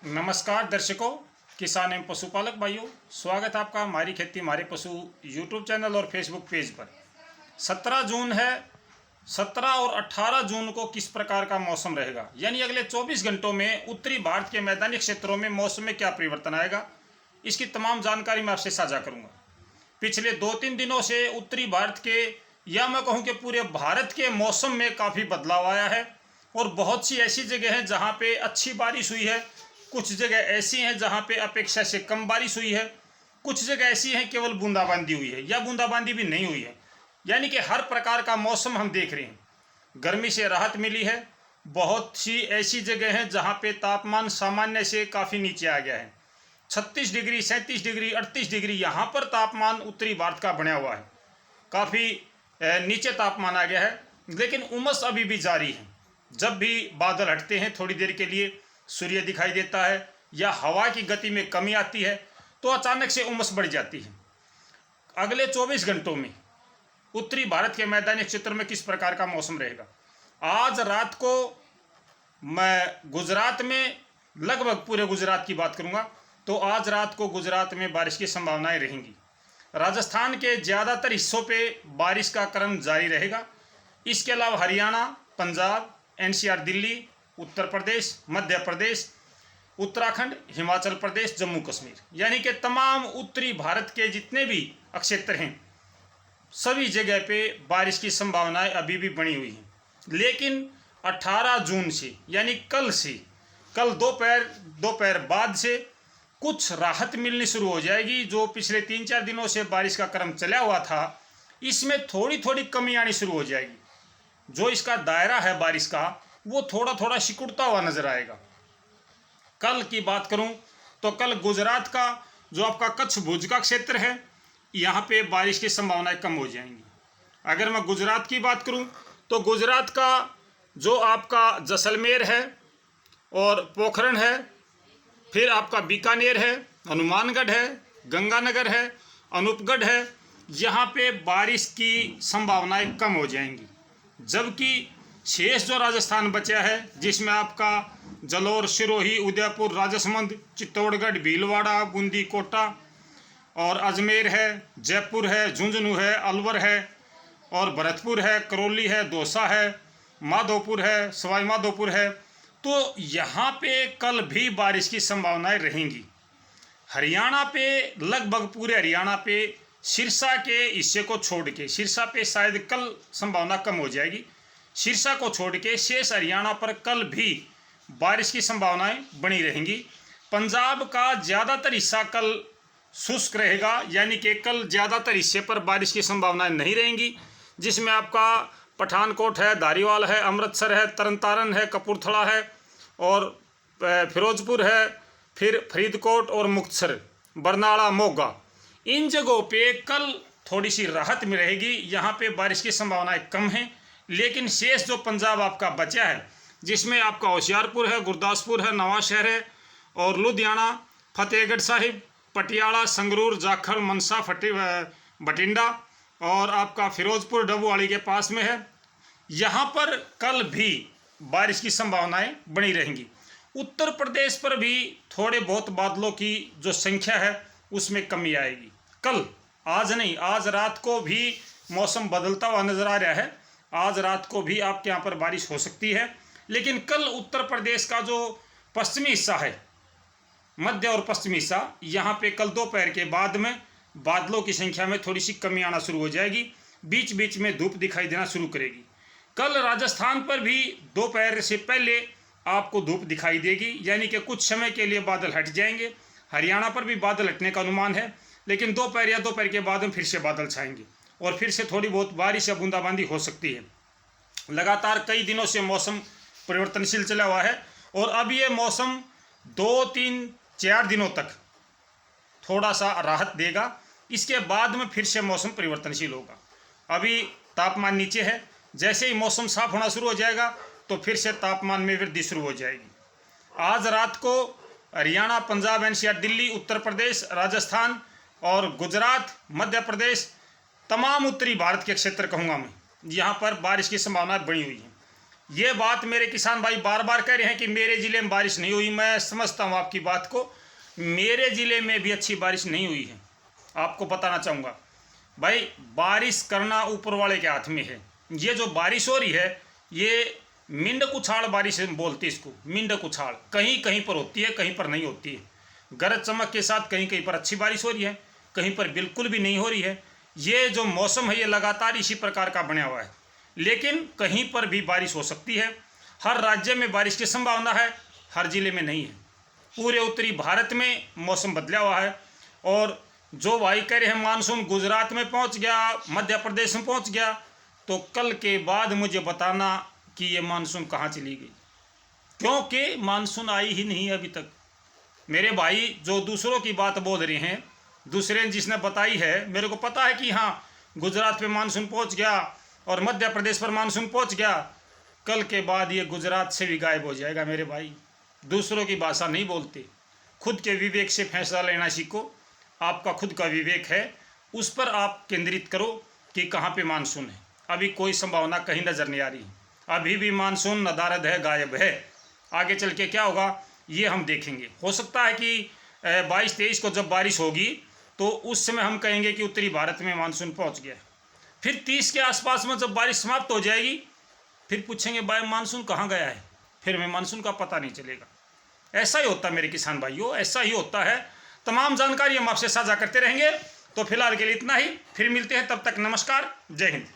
नमस्कार दर्शकों, किसान एवं पशुपालक भाइयों, स्वागत है आपका हमारी खेती हमारे पशु यूट्यूब चैनल और फेसबुक पेज पर। 17 जून है। 17 और 18 जून को किस प्रकार का मौसम रहेगा, यानी अगले 24 घंटों में उत्तरी भारत के मैदानी क्षेत्रों में मौसम में क्या परिवर्तन आएगा, इसकी तमाम जानकारी मैं आपसे साझा करूँगा। पिछले 2-3 दिनों से उत्तरी भारत के, या मैं कहूँ कि पूरे भारत के मौसम में काफ़ी बदलाव आया है और बहुत सी ऐसी जगह हैं जहाँ पे अच्छी बारिश हुई है, कुछ जगह ऐसी हैं जहाँ पे अपेक्षा से कम बारिश हुई है, कुछ जगह ऐसी हैं केवल बूंदाबांदी हुई है या बूंदाबांदी भी नहीं हुई है। यानी कि हर प्रकार का मौसम हम देख रहे हैं। गर्मी से राहत मिली है, बहुत सी ऐसी जगह हैं जहाँ पे तापमान सामान्य से काफ़ी नीचे आ गया है। 36 डिग्री, 37 डिग्री, 38 डिग्री यहाँ पर तापमान उत्तरी भारत का बना हुआ है, काफ़ी नीचे तापमान आ गया है। लेकिन उमस अभी भी जारी है। जब भी बादल हटते हैं, थोड़ी देर के लिए सूर्य दिखाई देता है या हवा की गति में कमी आती है, तो अचानक से उमस बढ़ जाती है। अगले 24 घंटों में उत्तरी भारत के मैदानी क्षेत्र में किस प्रकार का मौसम रहेगा। आज रात को मैं गुजरात में, लगभग पूरे गुजरात की बात करूंगा, तो आज रात को गुजरात में बारिश की संभावनाएं रहेंगी। राजस्थान के ज़्यादातर हिस्सों पे बारिश का क्रम जारी रहेगा। इसके अलावा हरियाणा, पंजाब, एनसीआर, दिल्ली, उत्तर प्रदेश, मध्य प्रदेश, उत्तराखंड, हिमाचल प्रदेश, जम्मू कश्मीर, यानी कि तमाम उत्तरी भारत के जितने भी क्षेत्र हैं, सभी जगह पे बारिश की संभावनाएं अभी भी बनी हुई हैं। लेकिन 18 जून से, यानी कल से, कल दोपहर बाद से कुछ राहत मिलनी शुरू हो जाएगी। जो पिछले 3-4 दिनों से बारिश का क्रम चला हुआ था, इसमें थोड़ी थोड़ी कमी आनी शुरू हो जाएगी। जो इसका दायरा है बारिश का, वो थोड़ा थोड़ा सिकुड़ता हुआ नजर आएगा। कल की बात करूं तो कल गुजरात का जो आपका कच्छ भुज का क्षेत्र है, यहाँ पे बारिश की संभावनाएं कम हो जाएंगी। अगर मैं गुजरात की बात करूं तो गुजरात का जो आपका जैसलमेर है और पोखरण है, फिर आपका बीकानेर है, हनुमानगढ़ है, गंगानगर है, अनूपगढ़ है, यहाँ पे बारिश की संभावनाएं कम हो जाएंगी। जबकि शेष जो राजस्थान बचा है, जिसमें आपका जलोर, सिरोही, उदयपुर, राजसमंद, चित्तौड़गढ़, भीलवाड़ा, बूंदी, कोटा और अजमेर है, जयपुर है, झुंझुनू है, अलवर है और भरतपुर है, करौली है, दौसा है, माधोपुर है, सवाई माधोपुर है, तो यहाँ पे कल भी बारिश की संभावनाएं रहेंगी। हरियाणा पे, लगभग पूरे हरियाणा पे, सिरसा के हिस्से को छोड़ के, सिरसा पे शायद कल संभावना कम हो जाएगी। सिरसा को छोड़ के शेष हरियाणा पर कल भी बारिश की संभावनाएं बनी रहेंगी। पंजाब का ज़्यादातर हिस्सा कल शुष्क रहेगा, यानी कि कल ज़्यादातर हिस्से पर बारिश की संभावनाएं नहीं रहेंगी, जिसमें आपका पठानकोट है, धारीवाल है, अमृतसर है, तरनतारन है, कपूरथला है और फिरोजपुर है, फिर फरीदकोट और मुक्तसर, बरनाला, मोगा, इन जगहों पे कल थोड़ी सी राहत में रहेगी। यहाँ पे बारिश की संभावनाएं कम हैं। लेकिन शेष जो पंजाब आपका बचा है, जिसमें आपका होशियारपुर है, गुरदासपुर है, नवांशहर है और लुधियाना, फतेहगढ़ साहिब, पटियाला, संगरूर, जाखल, मनसा, बठिंडा और आपका फिरोजपुर डबूवाड़ी के पास में है, यहाँ पर कल भी बारिश की संभावनाएं बनी रहेंगी। उत्तर प्रदेश पर भी थोड़े बहुत बादलों की जो संख्या है उसमें कमी आएगी। कल, आज नहीं, आज रात को भी मौसम बदलता हुआ नजर आ रहा है। आज रात को भी आपके यहाँ पर बारिश हो सकती है। लेकिन कल उत्तर प्रदेश का जो पश्चिमी हिस्सा है, मध्य और पश्चिमी हिस्सा, यहाँ पे कल दोपहर के बाद में बादलों की संख्या में थोड़ी सी कमी आना शुरू हो जाएगी। बीच बीच में धूप दिखाई देना शुरू करेगी। कल राजस्थान पर भी दोपहर से पहले आपको धूप दिखाई देगी, यानी कि कुछ समय के लिए बादल हट जाएंगे। हरियाणा पर भी बादल हटने का अनुमान है, लेकिन दोपहर या दोपहर के बाद में फिर से बादल छाएंगे और फिर से थोड़ी बहुत बारिश या बूंदाबांदी हो सकती है। लगातार कई दिनों से मौसम परिवर्तनशील चला हुआ है और अब ये मौसम 2-3-4 दिनों तक थोड़ा सा राहत देगा। इसके बाद में फिर से मौसम परिवर्तनशील होगा। अभी तापमान नीचे है, जैसे ही मौसम साफ होना शुरू हो जाएगा तो फिर से तापमान में वृद्धि शुरू हो जाएगी। आज रात को हरियाणा, पंजाब, एनसीआर, दिल्ली, उत्तर प्रदेश, राजस्थान और गुजरात, मध्य प्रदेश, तमाम उत्तरी भारत के क्षेत्र कहूँगा मैं, यहाँ पर बारिश की संभावना बनी हुई है। ये बात मेरे किसान भाई बार बार कह रहे हैं कि मेरे ज़िले में बारिश नहीं हुई। मैं समझता हूँ आपकी बात को, मेरे ज़िले में भी अच्छी बारिश नहीं हुई है। आपको बताना चाहूँगा भाई, बारिश करना ऊपर वाले के हाथ में है। ये जो बारिश हो रही है ये मिंड कुछाड़ बारिश बोलते इसको, मिंड कुछाड़। कहीं कहीं पर होती है, कहीं पर नहीं होती है। गरज चमक के साथ कहीं कहीं पर अच्छी बारिश हो रही है, कहीं पर बिल्कुल भी नहीं हो रही है। ये जो मौसम है ये लगातार इसी प्रकार का बना हुआ है, लेकिन कहीं पर भी बारिश हो सकती है। हर राज्य में बारिश की संभावना है, हर जिले में नहीं है। पूरे उत्तरी भारत में मौसम बदला हुआ है। और जो भाई कह रहे हैं मानसून गुजरात में पहुंच गया, मध्य प्रदेश में पहुंच गया, तो कल के बाद मुझे बताना कि ये मानसून कहाँ चली गई, क्योंकि मानसून आई ही नहीं अभी तक। मेरे भाई जो दूसरों की बात बोल रहे हैं, दूसरे जिसने बताई है, मेरे को पता है कि हाँ गुजरात पे मानसून पहुंच गया और मध्य प्रदेश पर मानसून पहुंच गया। कल के बाद ये गुजरात से भी गायब हो जाएगा। मेरे भाई दूसरों की भाषा नहीं बोलते, खुद के विवेक से फैसला लेना सीखो। आपका खुद का विवेक है, उस पर आप केंद्रित करो कि कहाँ पे मानसून है। अभी कोई संभावना कहीं नज़र नहीं आ रही, अभी भी मानसून नदारद है, गायब है। आगे चल के क्या होगा ये हम देखेंगे। हो सकता है कि 22-23 को जब बारिश होगी तो उस समय हम कहेंगे कि उत्तरी भारत में मानसून पहुंच गया। फिर 30 के आसपास में जब बारिश समाप्त हो जाएगी, फिर पूछेंगे भाई मानसून कहाँ गया है, फिर हमें मानसून का पता नहीं चलेगा। ऐसा ही होता है मेरे किसान भाइयों, ऐसा ही होता है। तमाम जानकारी हम आपसे साझा करते रहेंगे। तो फिलहाल के लिए इतना ही, फिर मिलते हैं, तब तक नमस्कार, जय हिंद।